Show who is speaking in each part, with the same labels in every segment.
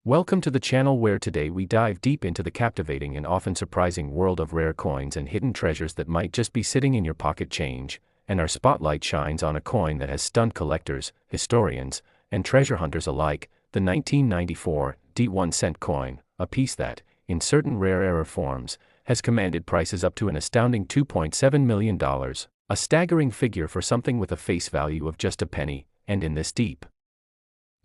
Speaker 1: Welcome to the channel where today we dive deep into the captivating and often surprising world of rare coins and hidden treasures that might just be sitting in your pocket change, and our spotlight shines on a coin that has stunned collectors, historians, and treasure hunters alike, the 1994 D1 cent coin, a piece that, in certain rare error forms, has commanded prices up to an astounding $2.7 million, a staggering figure for something with a face value of just a penny, and in this deep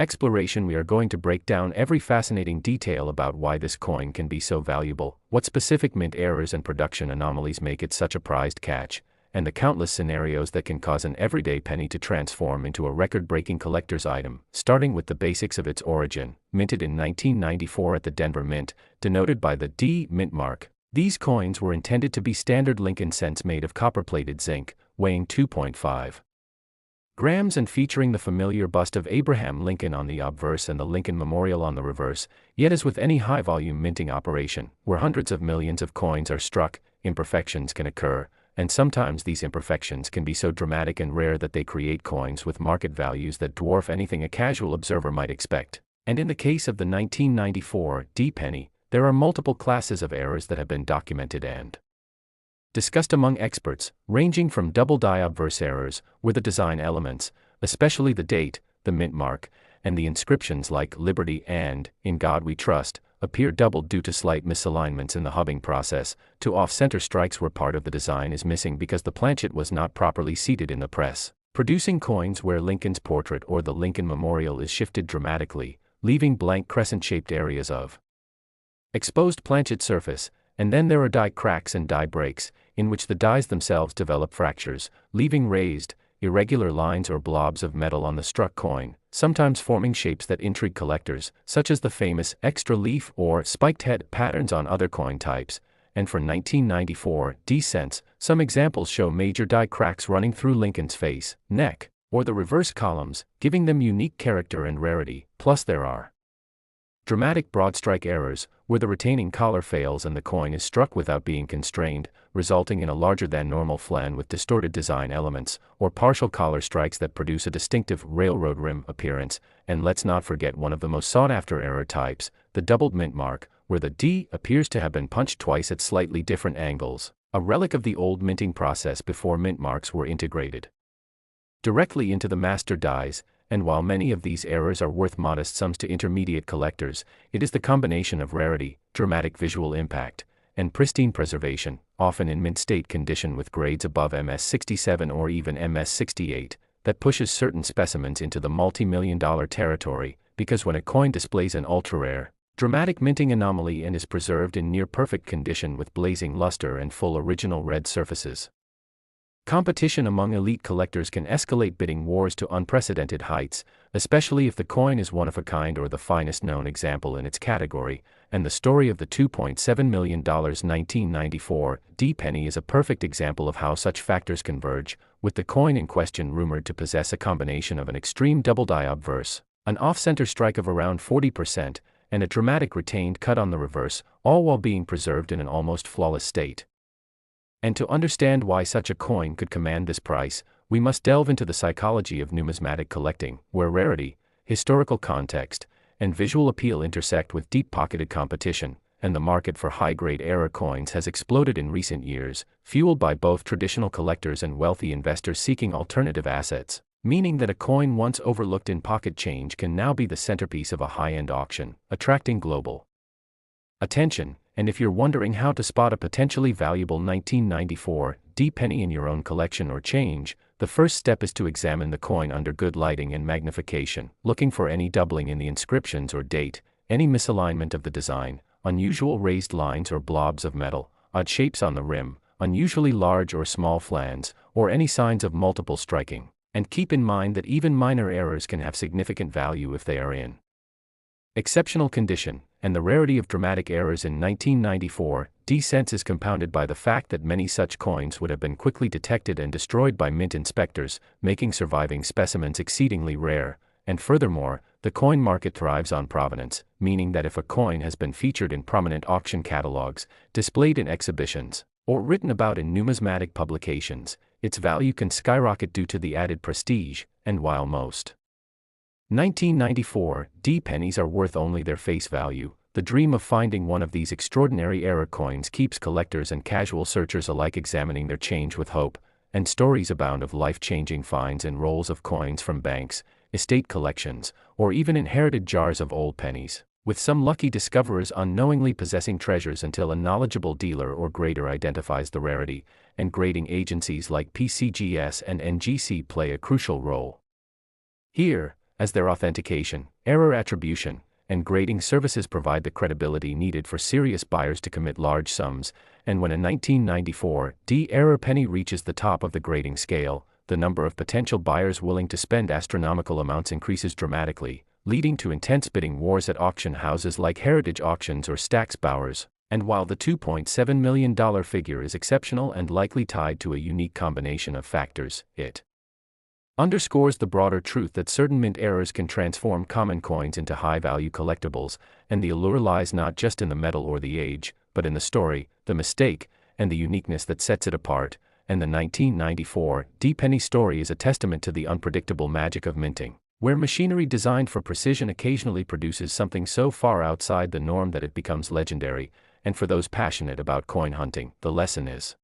Speaker 1: exploration we are going to break down every fascinating detail about why this coin can be so valuable, what specific mint errors and production anomalies make it such a prized catch, and the countless scenarios that can cause an everyday penny to transform into a record-breaking collector's item, starting with the basics of its origin. Minted in 1994 at the Denver Mint, denoted by the D mint mark, these coins were intended to be standard Lincoln cents made of copper-plated zinc, weighing 2.5 grams and featuring the familiar bust of Abraham Lincoln on the obverse and the Lincoln Memorial on the reverse. Yet, as with any high-volume minting operation, where hundreds of millions of coins are struck, imperfections can occur, and sometimes these imperfections can be so dramatic and rare that they create coins with market values that dwarf anything a casual observer might expect. And in the case of the 1994 D penny, there are multiple classes of errors that have been documented and discussed among experts, ranging from double die obverse errors, where the design elements, especially the date, the mint mark, and the inscriptions like Liberty and In God We Trust, appear doubled due to slight misalignments in the hubbing process, to off-center strikes where part of the design is missing because the planchet was not properly seated in the press, producing coins where Lincoln's portrait or the Lincoln Memorial is shifted dramatically, leaving blank crescent-shaped areas of exposed planchet surface. And then there are die cracks and die breaks, in which the dies themselves develop fractures, leaving raised, irregular lines or blobs of metal on the struck coin, sometimes forming shapes that intrigue collectors, such as the famous extra leaf or spiked head patterns on other coin types. And for 1994 D cents, some examples show major die cracks running through Lincoln's face, neck, or the reverse columns, giving them unique character and rarity. Plus there are dramatic broad strike errors, where the retaining collar fails and the coin is struck without being constrained, resulting in a larger than normal flan with distorted design elements, or partial collar strikes that produce a distinctive railroad rim appearance. And let's not forget one of the most sought-after error types, the doubled mint mark, where the D appears to have been punched twice at slightly different angles, a relic of the old minting process before mint marks were integrated directly into the master dies. And while many of these errors are worth modest sums to intermediate collectors, it is the combination of rarity, dramatic visual impact, and pristine preservation, often in mint state condition with grades above MS67 or even MS68, that pushes certain specimens into the multi-million-dollar territory, because when a coin displays an ultra-rare, dramatic minting anomaly and is preserved in near-perfect condition with blazing luster and full original red surfaces, competition among elite collectors can escalate bidding wars to unprecedented heights, especially if the coin is one of a kind or the finest known example in its category. And the story of the $2.7 million 1994 D penny is a perfect example of how such factors converge, with the coin in question rumored to possess a combination of an extreme double die obverse, an off-center strike of around 40%, and a dramatic retained cut on the reverse, all while being preserved in an almost flawless state. And to understand why such a coin could command this price, we must delve into the psychology of numismatic collecting, where rarity, historical context, and visual appeal intersect with deep-pocketed competition, and the market for high-grade error coins has exploded in recent years, fueled by both traditional collectors and wealthy investors seeking alternative assets, meaning that a coin once overlooked in pocket change can now be the centerpiece of a high-end auction, attracting global attention. And if you're wondering how to spot a potentially valuable 1994 D penny in your own collection or change, the first step is to examine the coin under good lighting and magnification, looking for any doubling in the inscriptions or date, any misalignment of the design, unusual raised lines or blobs of metal, odd shapes on the rim, unusually large or small flans, or any signs of multiple striking. And keep in mind that even minor errors can have significant value if they are in exceptional condition, and the rarity of dramatic errors in 1994 D cents is compounded by the fact that many such coins would have been quickly detected and destroyed by mint inspectors, making surviving specimens exceedingly rare. And furthermore, the coin market thrives on provenance, meaning that if a coin has been featured in prominent auction catalogs, displayed in exhibitions, or written about in numismatic publications, its value can skyrocket due to the added prestige. And while most 1994, D pennies are worth only their face value. The dream of finding one of these extraordinary era coins keeps collectors and casual searchers alike examining their change with hope, and stories abound of life-changing finds and rolls of coins from banks, estate collections, or even inherited jars of old pennies, with some lucky discoverers unknowingly possessing treasures until a knowledgeable dealer or grader identifies the rarity, and grading agencies like PCGS and NGC play a crucial role. Here, as their authentication, error attribution, and grading services provide the credibility needed for serious buyers to commit large sums, and when a 1994 D-era penny reaches the top of the grading scale, the number of potential buyers willing to spend astronomical amounts increases dramatically, leading to intense bidding wars at auction houses like Heritage Auctions or Stack's Bowers. And while the $2.7 million figure is exceptional and likely tied to a unique combination of factors, it underscores the broader truth that certain mint errors can transform common coins into high-value collectibles, and the allure lies not just in the metal or the age, but in the story, the mistake, and the uniqueness that sets it apart. And the 1994 D-penny story is a testament to the unpredictable magic of minting, where machinery designed for precision occasionally produces something so far outside the norm that it becomes legendary. And for those passionate about coin hunting, the lesson is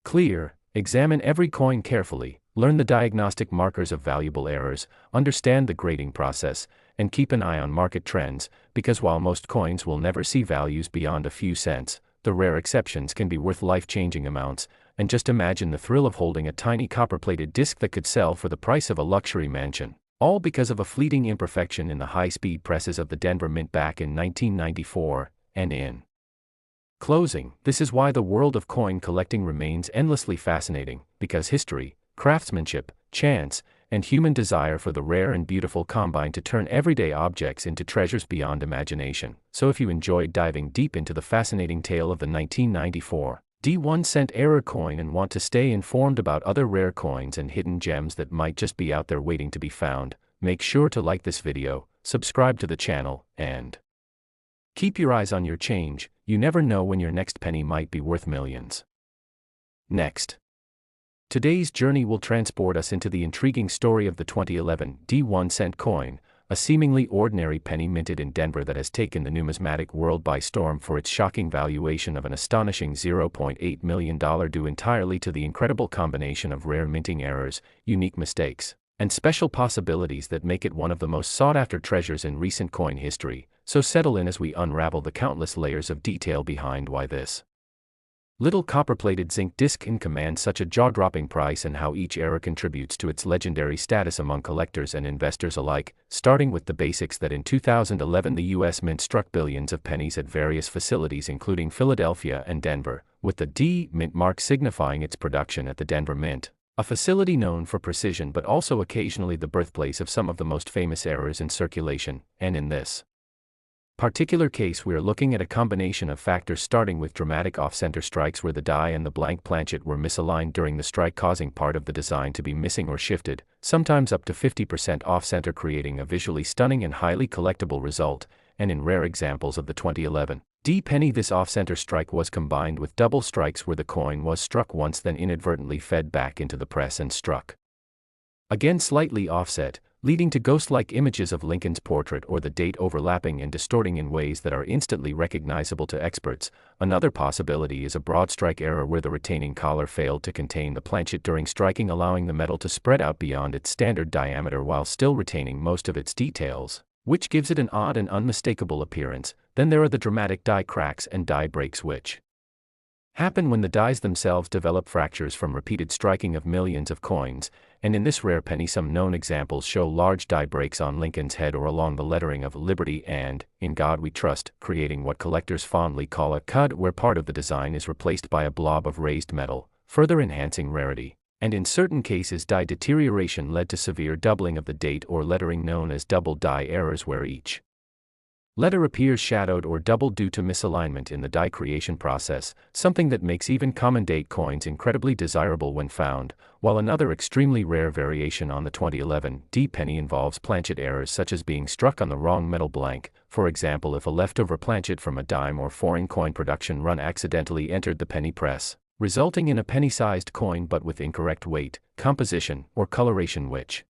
Speaker 1: clear: examine every coin carefully, learn the diagnostic markers of valuable errors, understand the grading process, and keep an eye on market trends, because while most coins will never see values beyond a few cents, the rare exceptions can be worth life-changing amounts. And just imagine the thrill of holding a tiny copper-plated disc that could sell for the price of a luxury mansion, all because of a fleeting imperfection in the high-speed presses of the Denver Mint back in 1994, and in closing, this is why the world of coin collecting remains endlessly fascinating, because history, craftsmanship, chance, and human desire for the rare and beautiful combine to turn everyday objects into treasures beyond imagination. So if you enjoyed diving deep into the fascinating tale of the 1994 D1 era coin and want to stay informed about other rare coins and hidden gems that might just be out there waiting to be found, make sure to like this video, subscribe to the channel, and keep your eyes on your change. You never know when your next penny might be worth millions. Next, today's journey will transport us into the intriguing story of the 2011 D1 coin, a seemingly ordinary penny minted in Denver that has taken the numismatic world by storm for its shocking valuation of an astonishing $0.8 million, due entirely to the incredible combination of rare minting errors, unique mistakes, and special possibilities that make it one of the most sought-after treasures in recent coin history. So settle in as we unravel the countless layers of detail behind why this little copper-plated zinc disc can command such a jaw-dropping price, and how each era contributes to its legendary status among collectors and investors alike, starting with the basics that in 2011 the U.S. Mint struck billions of pennies at various facilities including Philadelphia and Denver, with the D Mint mark signifying its production at the Denver Mint, a facility known for precision but also occasionally the birthplace of some of the most famous errors in circulation. And in this particular case we are looking at a combination of factors, starting with dramatic off-center strikes where the die and the blank planchet were misaligned during the strike, causing part of the design to be missing or shifted, sometimes up to 50% off-center, creating a visually stunning and highly collectible result. And in rare examples of the 2011 D penny, this off-center strike was combined with double strikes where the coin was struck once then inadvertently fed back into the press and struck again slightly offset, leading to ghost-like images of Lincoln's portrait or the date overlapping and distorting in ways that are instantly recognizable to experts. Another possibility is a broad strike error where the retaining collar failed to contain the planchet during striking, allowing the metal to spread out beyond its standard diameter while still retaining most of its details, which gives it an odd and unmistakable appearance. Then there are the dramatic die cracks and die breaks, which happen when the dies themselves develop fractures from repeated striking of millions of coins. And in this rare penny some known examples show large die breaks on Lincoln's head or along the lettering of Liberty and In God We Trust, creating what collectors fondly call a cud, where part of the design is replaced by a blob of raised metal, further enhancing rarity. And in certain cases die deterioration led to severe doubling of the date or lettering, known as double die errors, where each letter appears shadowed or doubled due to misalignment in the die creation process, something that makes even common date coins incredibly desirable when found. While another extremely rare variation on the 2011 D penny involves planchet errors, such as being struck on the wrong metal blank. For example, if a leftover planchet from a dime or foreign coin production run accidentally entered the penny press, resulting in a penny-sized coin but with incorrect weight, composition, or coloration, which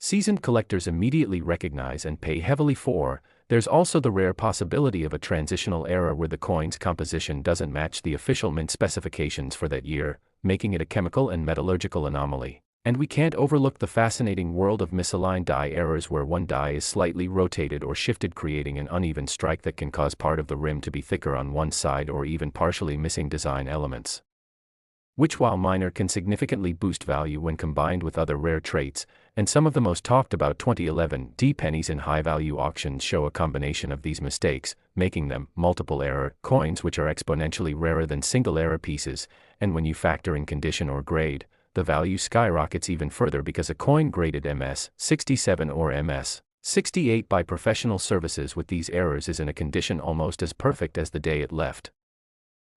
Speaker 1: seasoned collectors immediately recognize and pay heavily for. There's also the rare possibility of a transitional era where the coin's composition doesn't match the official mint specifications for that year, making it a chemical and metallurgical anomaly. And we can't overlook the fascinating world of misaligned die errors where one die is slightly rotated or shifted, creating an uneven strike that can cause part of the rim to be thicker on one side or even partially missing design elements, which, while minor, can significantly boost value when combined with other rare traits. And some of the most talked about 2011 D pennies in high-value auctions show a combination of these mistakes, making them multiple-error coins, which are exponentially rarer than single-error pieces. And when you factor in condition or grade, the value skyrockets even further, because a coin graded MS-67 or MS-68 by professional services with these errors is in a condition almost as perfect as the day it left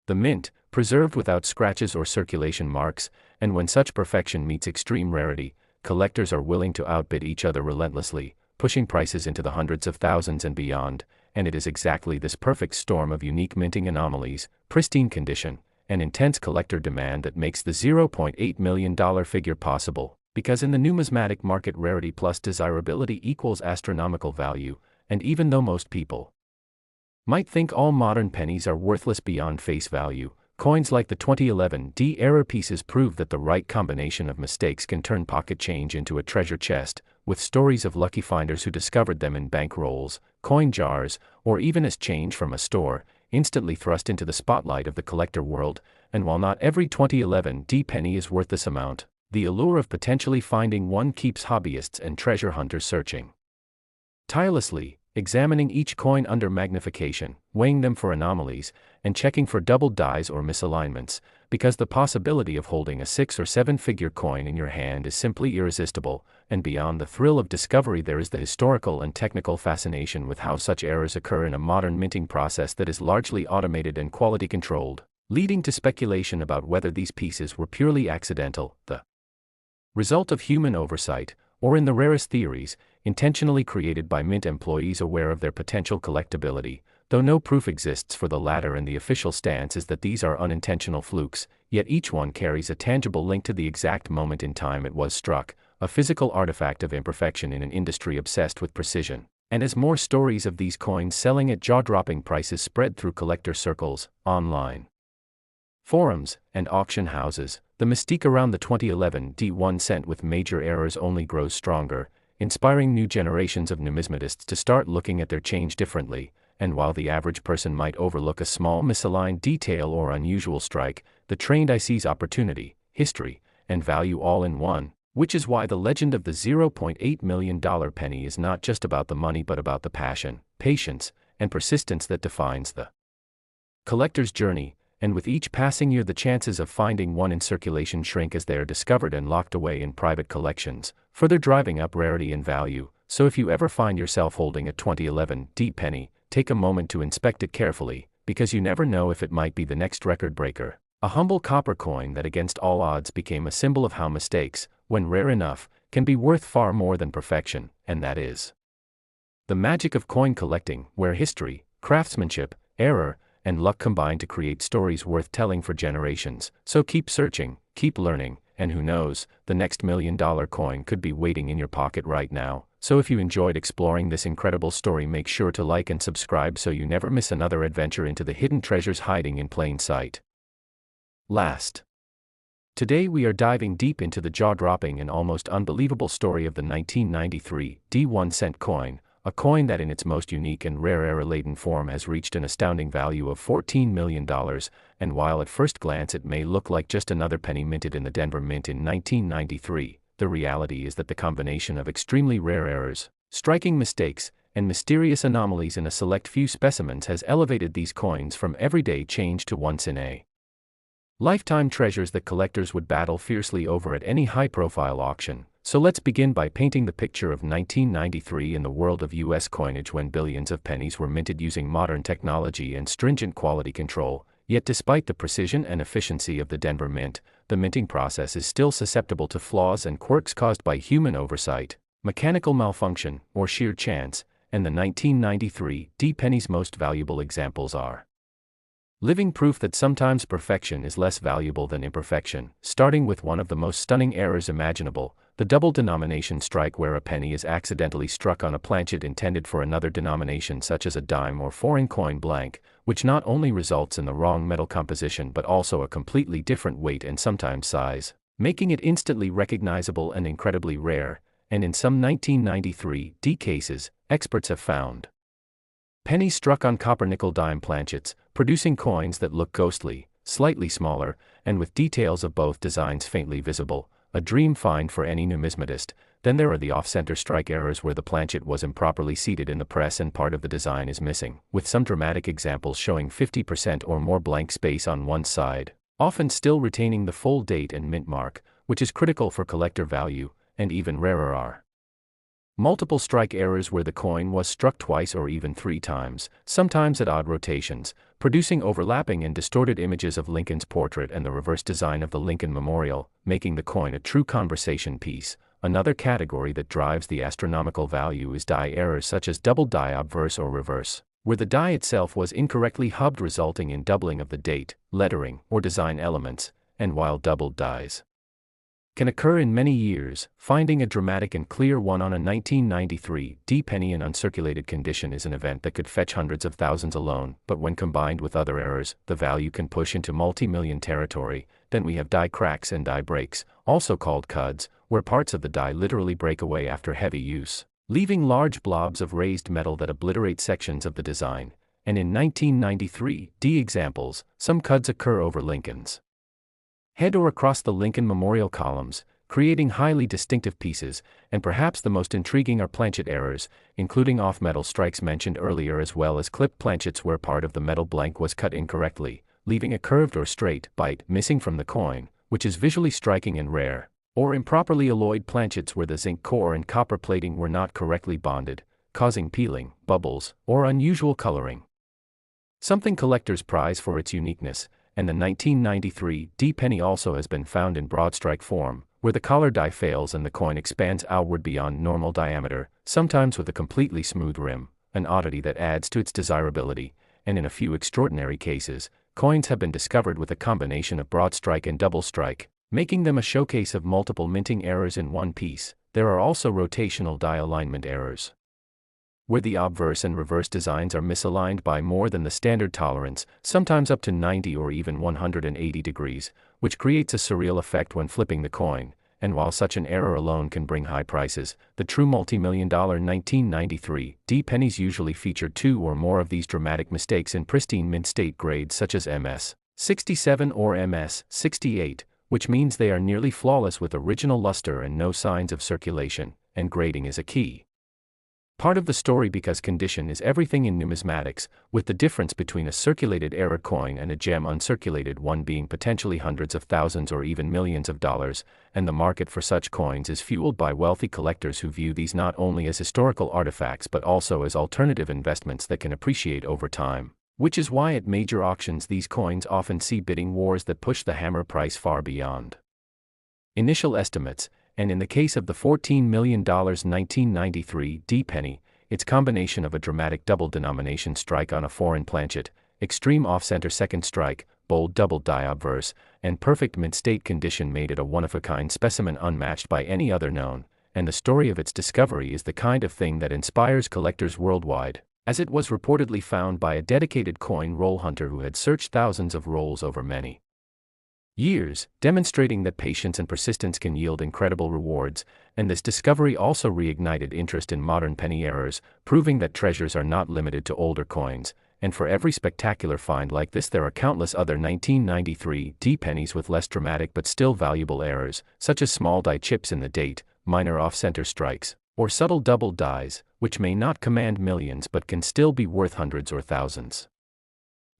Speaker 1: the mint, preserved without scratches or circulation marks. And when such perfection meets extreme rarity, collectors are willing to outbid each other relentlessly, pushing prices into the hundreds of thousands and beyond. And it is exactly this perfect storm of unique minting anomalies, pristine condition, and intense collector demand that makes the $0.8 million figure possible, because in the numismatic market, rarity plus desirability equals astronomical value. And even though most people might think all modern pennies are worthless beyond face value, coins like the 2011 D error pieces prove that the right combination of mistakes can turn pocket change into a treasure chest, with stories of lucky finders who discovered them in bank rolls, coin jars, or even as change from a store, instantly thrust into the spotlight of the collector world. And while not every 2011 D penny is worth this amount, the allure of potentially finding one keeps hobbyists and treasure hunters searching tirelessly, examining each coin under magnification, weighing them for anomalies, and checking for doubled dies or misalignments, because the possibility of holding a 6 or 7 figure coin in your hand is simply irresistible. And beyond the thrill of discovery, there is the historical and technical fascination with how such errors occur in a modern minting process that is largely automated and quality controlled, leading to speculation about whether these pieces were purely accidental, the result of human oversight, or, in the rarest theories, intentionally created by mint employees aware of their potential collectability, though no proof exists for the latter. And the official stance is that these are unintentional flukes, yet each one carries a tangible link to the exact moment in time it was struck, a physical artifact of imperfection in an industry obsessed with precision. And as more stories of these coins selling at jaw-dropping prices spread through collector circles, online forums, and auction houses, the mystique around the 2011 D1 cent with major errors only grows stronger, inspiring new generations of numismatists to start looking at their change differently. And while the average person might overlook a small misaligned detail or unusual strike, the trained eye sees opportunity, history, and value all in one, which is why the legend of the $0.8 million penny is not just about the money but about the passion, patience, and persistence that defines the collector's journey. And with each passing year, the chances of finding one in circulation shrink as they are discovered and locked away in private collections, further driving up rarity and value. So if you ever find yourself holding a 2011 D penny, take a moment to inspect it carefully, because you never know if it might be the next record breaker. A humble copper coin that against all odds became a symbol of how mistakes, when rare enough, can be worth far more than perfection. And that is the magic of coin collecting, where history, craftsmanship, error, and luck combine to create stories worth telling for generations. So keep searching, keep learning, and who knows, the next $1 million coin could be waiting in your pocket right now. So if you enjoyed exploring this incredible story, make sure to like and subscribe so you never miss another adventure into the hidden treasures hiding in plain sight. Today we are diving deep into the jaw-dropping and almost unbelievable story of the 1993 D1 cent coin, a coin that in its most unique and rare error-laden form has reached an astounding value of $14 million. And while at first glance it may look like just another penny minted in the Denver Mint in 1993, the reality is that the combination of extremely rare errors, striking mistakes, and mysterious anomalies in a select few specimens has elevated these coins from everyday change to once-in-a lifetime treasures that collectors would battle fiercely over at any high-profile auction. So let's begin by painting the picture of 1993 in the world of U.S. coinage, when billions of pennies were minted using modern technology and stringent quality control. Yet despite the precision and efficiency of the Denver Mint, the minting process is still susceptible to flaws and quirks caused by human oversight, mechanical malfunction, or sheer chance. And the 1993 D penny's most valuable examples are Living proof that sometimes perfection is less valuable than imperfection, starting with one of the most stunning errors imaginable, the double denomination strike, where a penny is accidentally struck on a planchet intended for another denomination such as a dime or foreign coin blank, which not only results in the wrong metal composition but also a completely different weight and sometimes size, making it instantly recognizable and incredibly rare, and in some 1993 cases, experts have found pennies struck on copper-nickel dime planchets, producing coins that look ghostly, slightly smaller, and with details of both designs faintly visible, a dream find for any numismatist. Then there are the off-center strike errors where the planchet was improperly seated in the press and part of the design is missing, with some dramatic examples showing 50% or more blank space on one side, often still retaining the full date and mint mark, which is critical for collector value, and even rarer are multiple strike errors where the coin was struck twice or even 3 times, sometimes at odd rotations, producing overlapping and distorted images of Lincoln's portrait and the reverse design of the Lincoln Memorial, making the coin a true conversation piece. Another category that drives the astronomical value is die errors such as double die obverse or reverse, where the die itself was incorrectly hubbed, resulting in doubling of the date, lettering, or design elements, and while doubled dies can occur in many years, finding a dramatic and clear one on a 1993 penny in uncirculated condition is an event that could fetch hundreds of thousands alone, but when combined with other errors, the value can push into multi-million territory. Then we have die cracks and die breaks, also called cuds, where parts of the die literally break away after heavy use, leaving large blobs of raised metal that obliterate sections of the design. And in 1993 examples, some cuds occur over Lincoln's head or across the Lincoln Memorial columns, creating highly distinctive pieces, and perhaps the most intriguing are planchet errors, including off-metal strikes mentioned earlier, as well as clipped planchets where part of the metal blank was cut incorrectly, leaving a curved or straight bite missing from the coin, which is visually striking and rare, or improperly alloyed planchets where the zinc core and copper plating were not correctly bonded, causing peeling, bubbles, or unusual coloring. Something collectors prize for its uniqueness, and the 1993 penny also has been found in broad strike form, where the collar die fails and the coin expands outward beyond normal diameter, sometimes with a completely smooth rim, an oddity that adds to its desirability, and in a few extraordinary cases, coins have been discovered with a combination of broad strike and double strike, making them a showcase of multiple minting errors in one piece. There are also rotational die alignment errors, where the obverse and reverse designs are misaligned by more than the standard tolerance, sometimes up to 90 or even 180 degrees, which creates a surreal effect when flipping the coin. And while such an error alone can bring high prices, the true multi-million-dollar 1993 pennies usually feature 2 or more of these dramatic mistakes in pristine mint state grades such as MS 67 or MS 68, which means they are nearly flawless with original luster and no signs of circulation, and grading is a key part of the story because condition is everything in numismatics, with the difference between a circulated error coin and a gem uncirculated one being potentially hundreds of thousands or even millions of dollars, and the market for such coins is fueled by wealthy collectors who view these not only as historical artifacts but also as alternative investments that can appreciate over time, which is why at major auctions these coins often see bidding wars that push the hammer price far beyond initial estimates. And in the case of the $14 million 1993 penny, its combination of a dramatic double denomination strike on a foreign planchet, extreme off-center second strike, bold double die obverse, and perfect mint state condition made it a one-of-a-kind specimen unmatched by any other known, and the story of its discovery is the kind of thing that inspires collectors worldwide, as it was reportedly found by a dedicated coin roll hunter who had searched thousands of rolls over many years, demonstrating that patience and persistence can yield incredible rewards. And this discovery also reignited interest in modern penny errors, proving that treasures are not limited to older coins, and for every spectacular find like this there are countless other 1993 pennies with less dramatic but still valuable errors, such as small die chips in the date, minor off-center strikes, or subtle double dies, which may not command millions but can still be worth hundreds or thousands,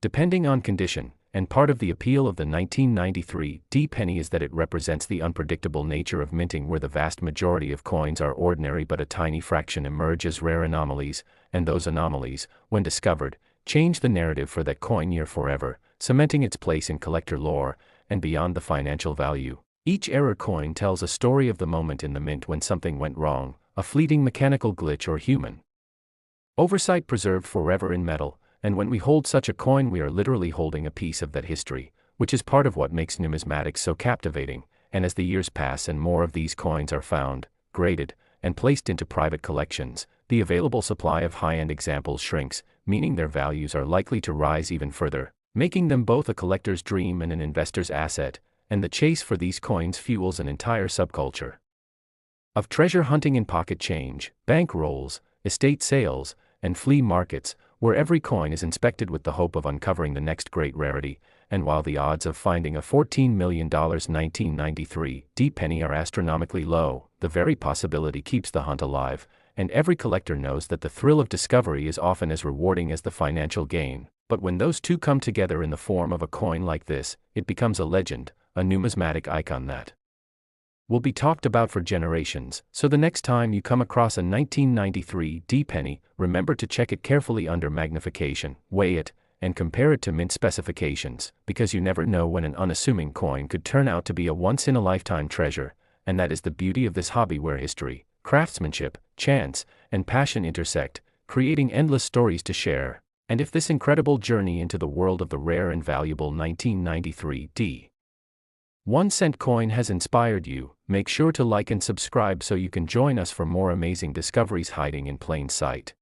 Speaker 1: depending on condition. And part of the appeal of the 1993 penny is that it represents the unpredictable nature of minting, where the vast majority of coins are ordinary but a tiny fraction emerge as rare anomalies, and those anomalies, when discovered, change the narrative for that coin year forever, cementing its place in collector lore. And beyond the financial value, each error coin tells a story of the moment in the mint when something went wrong, a fleeting mechanical glitch or human oversight preserved forever in metal. and when we hold such a coin we are literally holding a piece of that history, which is part of what makes numismatics so captivating. And as the years pass and more of these coins are found, graded, and placed into private collections, the available supply of high-end examples shrinks, meaning their values are likely to rise even further, making them both a collector's dream and an investor's asset, and the chase for these coins fuels an entire subculture of treasure hunting in pocket change, bank rolls, estate sales, and flea markets, where every coin is inspected with the hope of uncovering the next great rarity. And while the odds of finding a $14 million 1993 D penny are astronomically low, the very possibility keeps the hunt alive, and every collector knows that the thrill of discovery is often as rewarding as the financial gain. But when those two come together in the form of a coin like this, it becomes a legend, a numismatic icon that will be talked about for generations. So the next time you come across a 1993 D penny, remember to check it carefully under magnification, weigh it, and compare it to mint specifications, because you never know when an unassuming coin could turn out to be a once-in-a-lifetime treasure. And that is the beauty of this hobby, where history, craftsmanship, chance, and passion intersect, creating endless stories to share. And if this incredible journey into the world of the rare and valuable 1993 D 1-cent coin has inspired you, make sure to like and subscribe so you can join us for more amazing discoveries hiding in plain sight.